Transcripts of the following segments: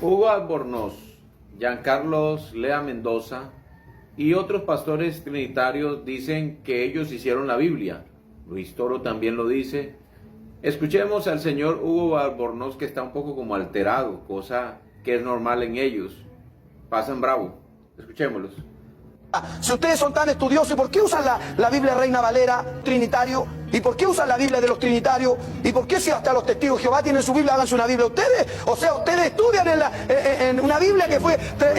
Hugo Albornoz, Giancarlos Lea Mendoza y otros pastores trinitarios dicen que ellos hicieron la Biblia. Luis Toro también lo dice. Escuchemos al señor Hugo Albornoz, que está un poco como alterado, cosa que es normal en ellos. Pasan bravo. Escuchémoslos. Si ustedes son tan estudiosos, ¿por qué usan la Biblia Reina Valera trinitario? ¿Y por qué usan la Biblia de los trinitarios? ¿Y por qué si hasta los testigos de Jehová tienen su Biblia, háganse una Biblia ustedes? O sea, ustedes estudian en una Biblia que fue,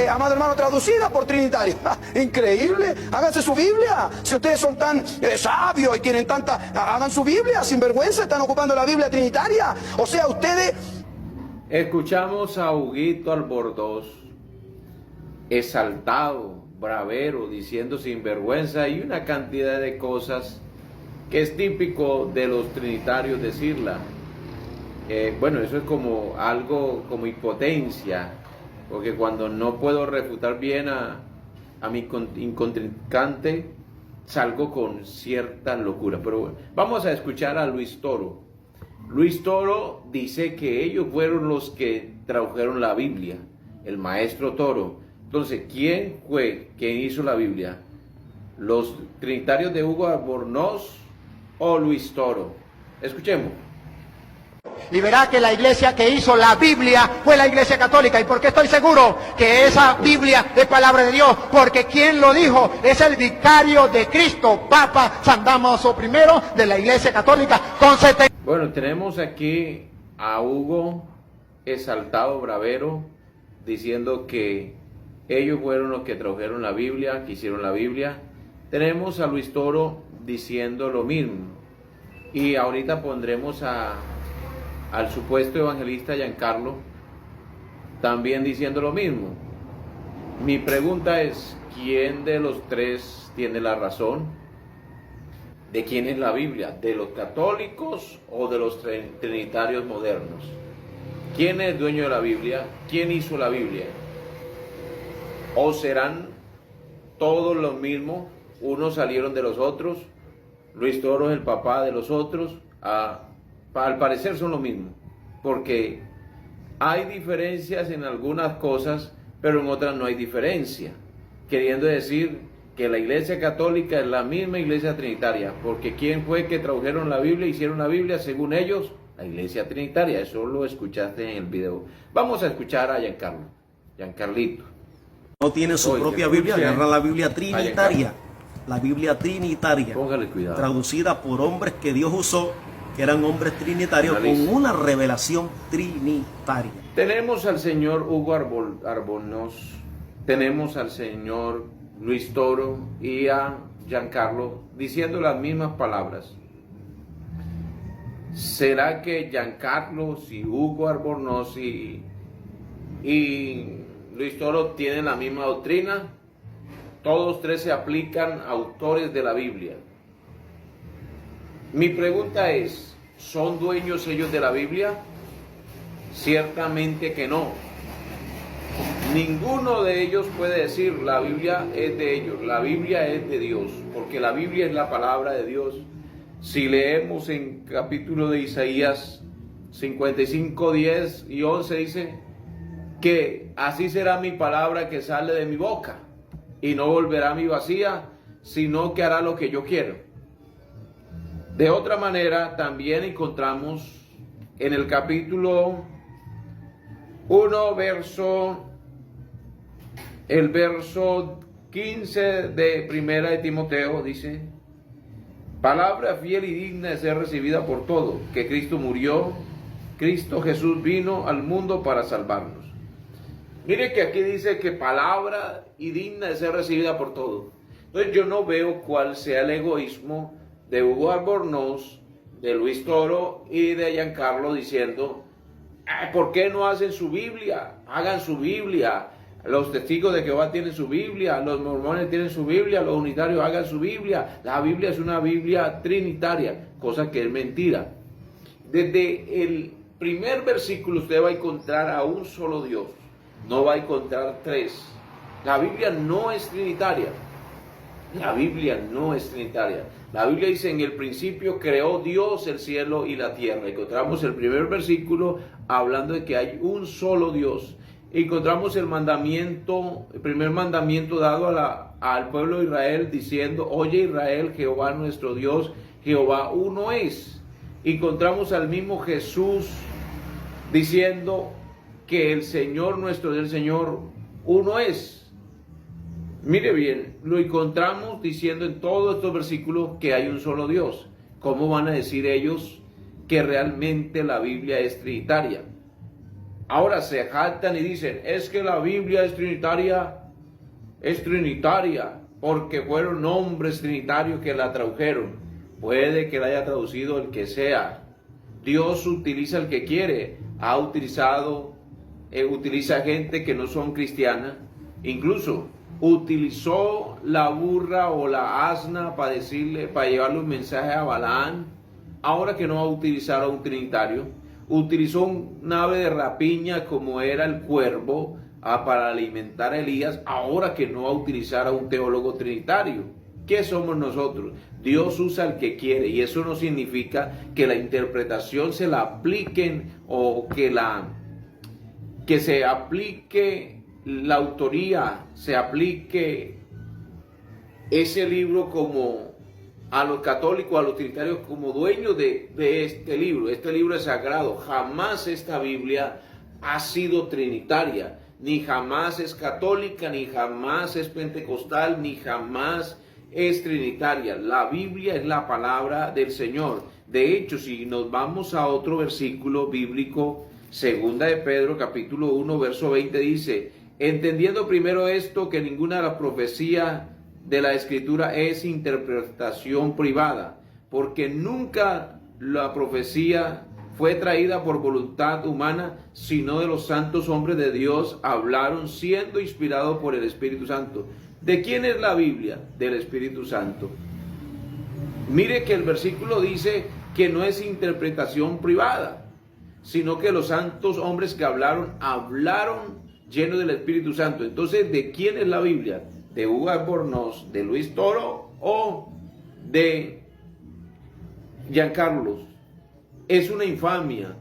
amado hermano, traducida por trinitarios. Increíble, háganse su Biblia. Si ustedes son tan sabios y tienen tanta, hagan su Biblia, sin vergüenza, están ocupando la Biblia trinitaria. O sea, ustedes... Escuchamos a Huguito Albornoz, exaltado, bravero, diciendo sinvergüenza y una cantidad de cosas que es típico de los trinitarios decirla. Bueno, eso es como algo, como impotencia, porque cuando no puedo refutar bien a mi incontrincante, salgo con cierta locura. Pero bueno, vamos a escuchar a Luis Toro. Luis Toro dice que ellos fueron los que tradujeron la Biblia, el maestro Toro. Entonces, ¿quién fue quien hizo la Biblia? ¿Los trinitarios de Hugo Albornoz o Luis Toro? Escuchemos. Y verá que la iglesia que hizo la Biblia fue la iglesia católica. ¿Y por qué estoy seguro que esa Biblia es palabra de Dios? Porque quien lo dijo es el vicario de Cristo, Papa San Damaso I de la iglesia católica. Bueno, tenemos aquí a Hugo exaltado, bravero, diciendo que ellos fueron los que tradujeron la Biblia, que hicieron la Biblia. Tenemos a Luis Toro diciendo lo mismo. Y ahorita pondremos al supuesto evangelista Giancarlo también diciendo lo mismo. Mi pregunta es, ¿quién de los tres tiene la razón? ¿De quién es la Biblia? ¿De los católicos o de los trinitarios modernos? ¿Quién es dueño de la Biblia? ¿Quién hizo la Biblia? ¿O serán todos los mismos? Unos salieron de los otros. Luis Toro es el papá de los otros. Al parecer son lo mismo, porque hay diferencias en algunas cosas, pero en otras no hay diferencia. Queriendo decir que la iglesia católica es la misma iglesia trinitaria, porque ¿quién fue que tradujeron la Biblia, hicieron la Biblia según ellos? La iglesia trinitaria. Eso lo escuchaste en el video. Vamos a escuchar a Giancarlito. No tiene su propia Biblia, agarra la Biblia trinitaria. La Biblia trinitaria. Póngale cuidado. Traducida por hombres que Dios usó, que eran hombres trinitarios con una revelación trinitaria. Tenemos al señor Hugo Albornoz, tenemos al señor Luis Toro y a Giancarlo diciendo las mismas palabras. ¿Será que Giancarlo y Hugo Albornoz y Luis Toro tienen la misma doctrina? Todos tres se aplican autores de la Biblia. Mi pregunta es, ¿son dueños ellos de la Biblia? Ciertamente que no. Ninguno de ellos puede decir la Biblia es de ellos, la Biblia es de Dios, porque la Biblia es la palabra de Dios. Si leemos en capítulo de Isaías 55, 10 y 11 dice que así será mi palabra que sale de mi boca y no volverá a mi vacía, sino que hará lo que yo quiero. De otra manera, también encontramos en el capítulo 1, el verso 15 de Primera de Timoteo, dice: palabra fiel y digna de ser recibida por todos, que Cristo murió, Cristo Jesús vino al mundo para salvarnos. Mire que aquí dice que palabra y digna de ser recibida por todos. Entonces yo no veo cuál sea el egoísmo de Hugo Albornoz, de Luis Toro y de Giancarlo diciendo, ¿por qué no hacen su Biblia? Hagan su Biblia. Los testigos de Jehová tienen su Biblia, los mormones tienen su Biblia, los unitarios hagan su Biblia. La Biblia es una Biblia trinitaria, cosa que es mentira. Desde el primer versículo usted va a encontrar a un solo Dios, no va a encontrar tres. La Biblia no es trinitaria. La Biblia no es trinitaria. La Biblia dice, en el principio creó Dios el cielo y la tierra. Encontramos el primer versículo hablando de que hay un solo Dios. encontramos el mandamiento, el primer mandamiento dado al pueblo de Israel diciendo: oye Israel, Jehová nuestro Dios, Jehová uno es. Encontramos al mismo Jesús diciendo que el Señor nuestro Dios, el Señor uno es. Mire bien, lo encontramos diciendo en todos estos versículos que hay un solo Dios. ¿Cómo van a decir ellos que realmente la Biblia es trinitaria? Ahora se jactan y dicen: es que la Biblia es trinitaria porque fueron hombres trinitarios que la tradujeron. Puede que la haya traducido el que sea. Dios utiliza el que quiere. Utiliza gente que no son cristianas. Incluso utilizó la burra o la asna para llevarle un mensaje a Balaán. Ahora que no va a utilizar a un trinitario, utilizó un ave de rapiña como era el cuervo para alimentar a Elías. Ahora que no va a utilizar a un teólogo trinitario. ¿Qué somos nosotros? Dios usa al que quiere, y eso no significa que la interpretación se la apliquen o que se aplique la autoría, se aplique ese libro como a los católicos, a los trinitarios, como dueños de este libro. Este libro es sagrado. Jamás esta Biblia ha sido trinitaria, ni jamás es católica, ni jamás es pentecostal, ni jamás es trinitaria. La Biblia es la palabra del Señor. De hecho, si nos vamos a otro versículo bíblico, segunda de Pedro, capítulo 1, verso 20, dice: entendiendo primero esto, que ninguna de las profecías de la Escritura es interpretación privada, porque nunca la profecía fue traída por voluntad humana, sino de los santos hombres de Dios hablaron, siendo inspirados por el Espíritu Santo. ¿De quién es la Biblia? Del Espíritu Santo. Mire que el versículo dice que no es interpretación privada, sino que los santos hombres que hablaron llenos del Espíritu Santo. Entonces, ¿de quién es la Biblia? ¿De Hugo Albornoz, de Luis Toro o de Giancarlo? Es una infamia.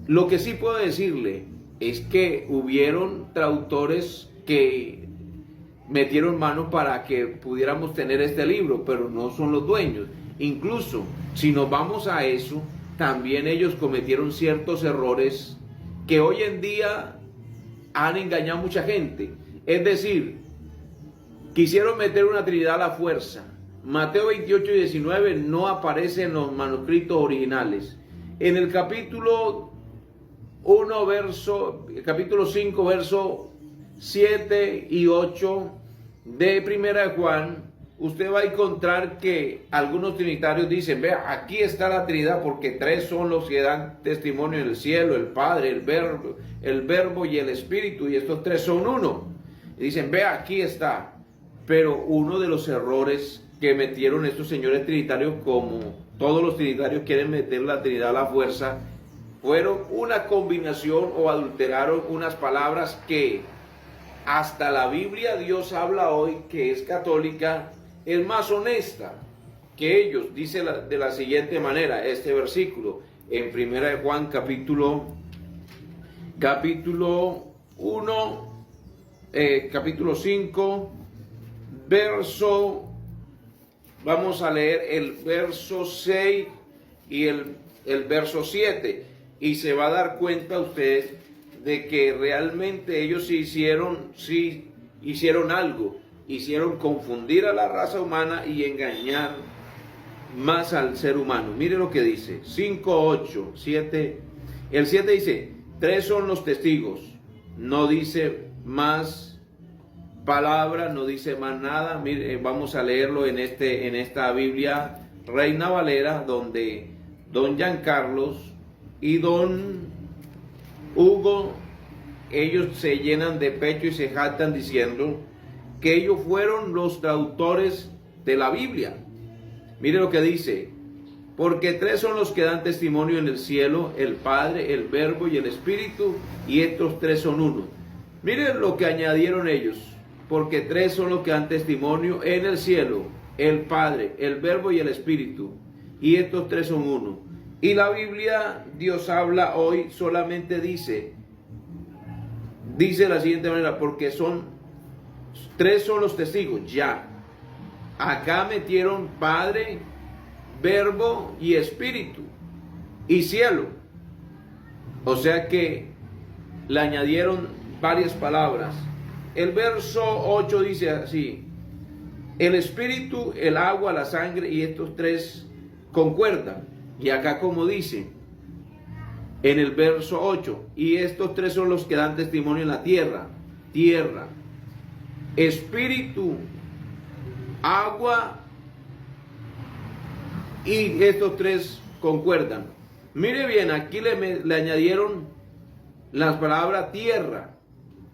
Lo que sí puedo decirle es que hubieron traductores que metieron mano para que pudiéramos tener este libro, pero no son los dueños. Incluso, si nos vamos a eso, también ellos cometieron ciertos errores que hoy en día han engañado a mucha gente. Es decir, quisieron meter una Trinidad a la fuerza. Mateo 28 y 19 no aparece en los manuscritos originales. En el capítulo 5, verso 7 y 8 de Primera de Juan, usted va a encontrar que algunos trinitarios dicen: vea, aquí está la Trinidad, porque tres son los que dan testimonio en el cielo: el Padre, el Verbo y el Espíritu, y estos tres son uno. Y dicen: vea, aquí está. Pero uno de los errores que metieron estos señores trinitarios, como todos los trinitarios quieren meter la Trinidad a la fuerza, fueron una combinación o adulteraron unas palabras que hasta la Biblia Dios habla hoy, que es católica, es más honesta que ellos. Dice de la siguiente manera este versículo en Primera de Juan capítulo 5, verso, vamos a leer el verso 6 y el verso 7, y se va a dar cuenta usted de que realmente ellos sí hicieron algo, hicieron confundir a la raza humana y engañar más al ser humano. Mire lo que dice, 5, 8, 7, el 7 dice: tres son los testigos, no dice más palabra, no dice más nada. Mire, vamos a leerlo en esta Biblia Reina Valera, donde don Giancarlo y don Hugo, ellos se llenan de pecho y se jactan diciendo que ellos fueron los traductores de la Biblia. Mire lo que dice: porque tres son los que dan testimonio en el cielo: el Padre, el Verbo y el Espíritu, y estos tres son uno. Miren lo que añadieron ellos: porque tres son los que dan testimonio en el cielo: el Padre, el Verbo y el Espíritu, y estos tres son uno. Y la Biblia, Dios habla hoy, solamente dice dice de la siguiente manera, porque tres son los testigos, ya. Acá metieron Padre, Verbo y Espíritu y cielo. O sea que le añadieron varias palabras. El verso 8 dice así: el Espíritu, el agua, la sangre, y estos tres concuerdan. Y acá como dice en el verso 8, y estos tres son los que dan testimonio en la tierra. Tierra, Espíritu, agua, y estos tres concuerdan. Mire bien, aquí le añadieron las palabras tierra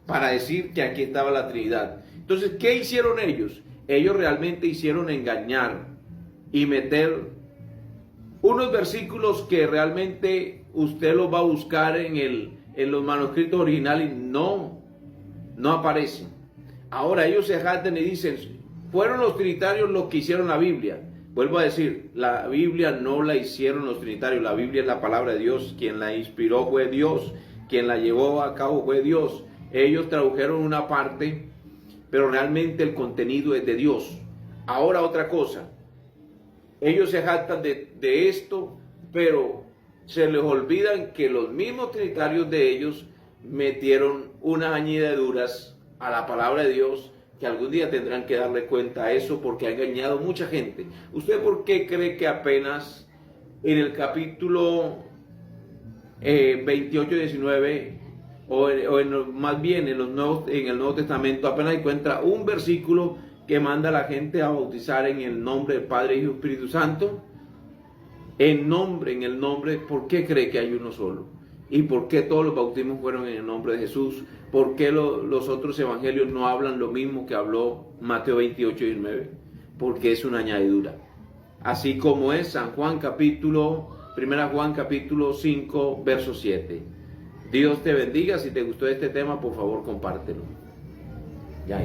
para decir que aquí estaba la Trinidad. Entonces, ¿qué hicieron ellos? Ellos realmente hicieron engañar y meter unos versículos que realmente usted los va a buscar en los manuscritos originales, no aparecen. Ahora ellos se jactan y dicen, fueron los trinitarios los que hicieron la Biblia. Vuelvo a decir, la Biblia no la hicieron los trinitarios, la Biblia es la palabra de Dios, quien la inspiró fue Dios, quien la llevó a cabo fue Dios. Ellos tradujeron una parte, pero realmente el contenido es de Dios. Ahora otra cosa, ellos se jactan de esto, pero se les olvidan que los mismos trinitarios de ellos metieron unas añadiduras a la palabra de Dios, que algún día tendrán que darle cuenta a eso, porque ha engañado mucha gente. ¿Usted por qué cree que apenas en el capítulo 28, 19, más bien en el Nuevo Testamento, apenas encuentra un versículo que manda a la gente a bautizar en el nombre del Padre, Hijo y Espíritu Santo? En el nombre, ¿por qué cree que hay uno solo? ¿Y por qué todos los bautismos fueron en el nombre de Jesús? ¿Por qué los otros evangelios no hablan lo mismo que habló Mateo 28, 19? Porque es una añadidura. Así como es Primera Juan capítulo 5, verso 7. Dios te bendiga. Si te gustó este tema, por favor, compártelo. Ya.